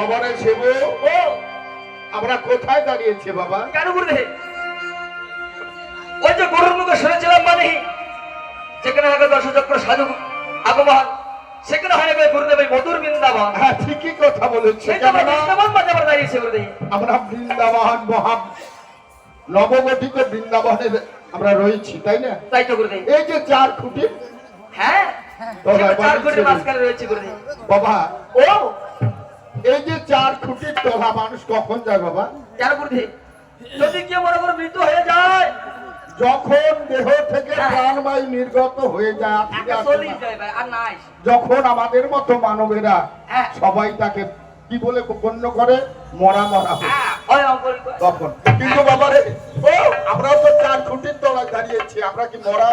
বাবারে শিব, ও আমরা কোথায় দাঁড়িয়েছি বাবা? কেন গুরুদেব? ওই যে গরুর মুখে শুনেছিলাম মানে যেখানে আগে দশচক্র সাধু আগমন, সেখানে হয় গেলে গুরুদেব মধুর বৃন্দাবন। হ্যাঁ, ঠিকই কথা বলেছে। সেই তো আমরা বৃন্দাবন মাঝে আমরা দাঁড়িয়েছি গুরুদেব। আমরা বৃন্দাবন মহা নবগঠিত বৃন্দাবনে আমরা রয়েছি, তাই না? তাই তো গুরুদেব। এই যে 4 খুঁটি, হ্যাঁ, তলায় চার বাড়ি কোটি ছেড়ে। মাঝখানে রয়েছে গুরুদেব। বাবা ও এই যে 4 খুঁটির তলা মানুষ কখন যায় বাবা? কেন গুরুদেব? যদি কেউ মনে করে মৃত্যু হয়ে যায়, যখন দেহ থেকে প্রাণবায়ু নির্গত হয়ে যায়, ফিরে আসে চলেই না। যায় ভাই, আর নাই। যখন আমাদের মতো মানবেরা হ্যাঁ। সবাই তাকে কি বলে গণ্য করে, মরা মরা হয় হ্যাঁ, ওই অঙ্কল তখন। কিন্তু বাবারে, ও আমরাও তো 4 খুঁটির তলায় দাঁড়িয়েছি, আমরা কি মরা?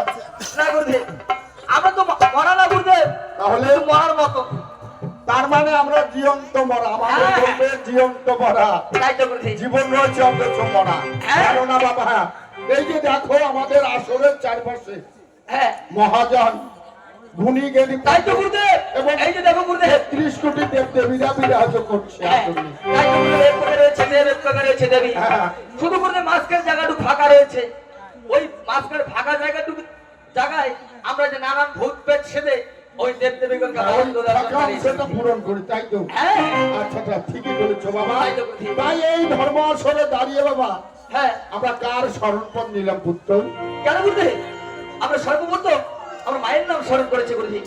না গুরুদেব, আমরা তো মরা না গুরুদেব, তাহলে শুধু মরার মতো। তার মানে আমরা জীবন্ত মরা, আমাদের হ্যাঁ। বলবে জীবন্ত মরা। তাই তো গুরুদেব। জীবন রয়েছে অথচ মরা। হ্যাঁ। জানো না বাবা, এই যে দেখো আমাদের আসরের চারপাশে হ্যাঁ, মহাজন গুণী জ্ঞানী তাই তো গুরুদেব। এবং এই যে দেখো গুরুদেব। 30 কোটি দেব দেবীরা বিরাজ করছে হ্যাঁ, আসলে। তাই তো গুরুদেব, এক পাকে রয়েছে দেব, এক পাকে রয়েছে দেবী। হ্যাঁ। শুধু গুরুদেব মাঝখানে জায়গাটুকু ফাঁকা রয়েছে। ওই মাঝখানে ফাঁকা জায়গায় আমরা যে নানান ভূত পেট সেদে ওই দেব দেবীগণকে ওই আনন্দ ফাঁকা দর্শন করিয়েছি। অংশটা পূরণ করি, তাই তো? হ্যাঁ, আচ্ছা আচ্ছা, ঠিকই বলেছো বাবা। তাই তো বুঝি। তাই এই ধর্ম আসরে দাঁড়িয়ে বাবা হ্যাঁ, আমরা কার স্মরণপদ নিলাম পুত্র? কেন গুরুদেব? আমরা সর্বপ্রথম আমরা মায়ের নাম স্মরণ করেছি গুরুদেব।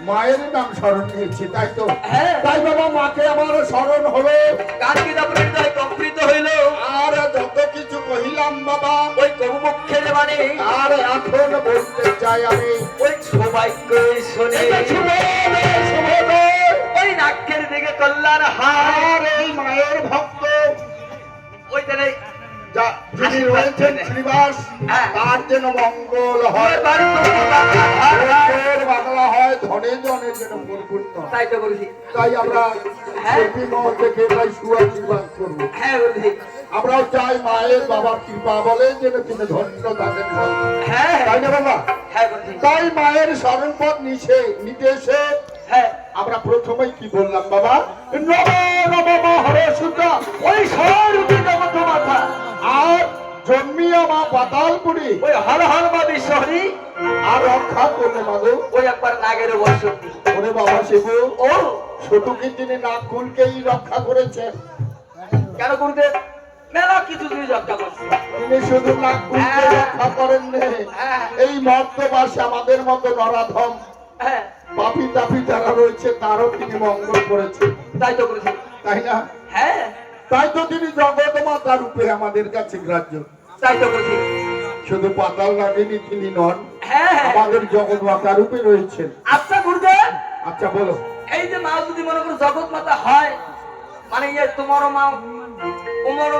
মায়ের নাম স্মরণ নিয়েছি, তাই তো? হ্যাঁ, তাই বাবা মাকে আমার স্মরণ হলো, কানকে দাপরে হৃদয় কম্পিত হইল, আর যত কিছু কহিলাম বাবা ওই কবু মুখের মানে আর এখন বলতে চাই আমি, ওই সৌভাগ্য শুনে এটা শুভোদয়, শুভোদয়। ওই নাকের দিকে কল্যাণ হায়, আর এই মায়ের ভক্ত ওই তাহলে যিনি রয়েছেন শ্রীবাস, হ্যাঁ। তার যেন মঙ্গল হয়, বাড়ি তবু বাংলা হার হার। ওর বাংলা হয় ধনে জনে যেন পরিপূর্ণ। তাই তো গুরুজি। তাই আমরা হ্যাঁ। মহল থেকে তাই সুআশীর্বাদ করবো। হ্যাঁ গুরুজি। আমরাও চাই মায়ের বাবার কৃপা বলে যেন তিনি ধন্য থাকেন। হ্যাঁ তাই না বাবা? হ্যাঁ গুরুজি। তাই মায়ের স্মরণপদ নিতে এসে হ্যাঁ, আমরা প্রথমেই কি বললাম বাবা? নম নম হরে সুতা, ওই সরূপী জগৎ মাতা, আর জন্মিয়া মা পাতালপুরি, ওই হর হর মা বিশ্বহরি, আর রক্ষা করলে মাগো। ওই একবার নাগের বসতি। ওরে বাবা শিবু, ও ছোটকে তিনি নাক খুলকেই রক্ষা করেছেন। কেন গুরুদেব? মেলা কিছু তুমি রক্ষা করছো। তিনি শুধু নাক খুলকে রক্ষা করেন হ্যাঁ। এই মর্তবাসে আমাদের মতো নরাধম হ্যাঁ, পাপি তাপি যারা রয়েছে তারও তিনি মঙ্গল করেছেন, তাই তো গুরুজি। তাই না? হ্যাঁ, তাই তো তিনি জগৎ মাতা রূপে আমাদের কাছে গ্রাহ্য। তাই তো গুরুজি। শুধু পাতাল রাগিনী তিনি নন, হ্যাঁ, আমাদের জগৎ মাতা রূপে রয়েছেন। আচ্ছা গুরুদেব, আচ্ছা বলো। এই যে মা যদি মনে করো জগৎ মাতা হয়, মানে তোমারও মা, তোমারও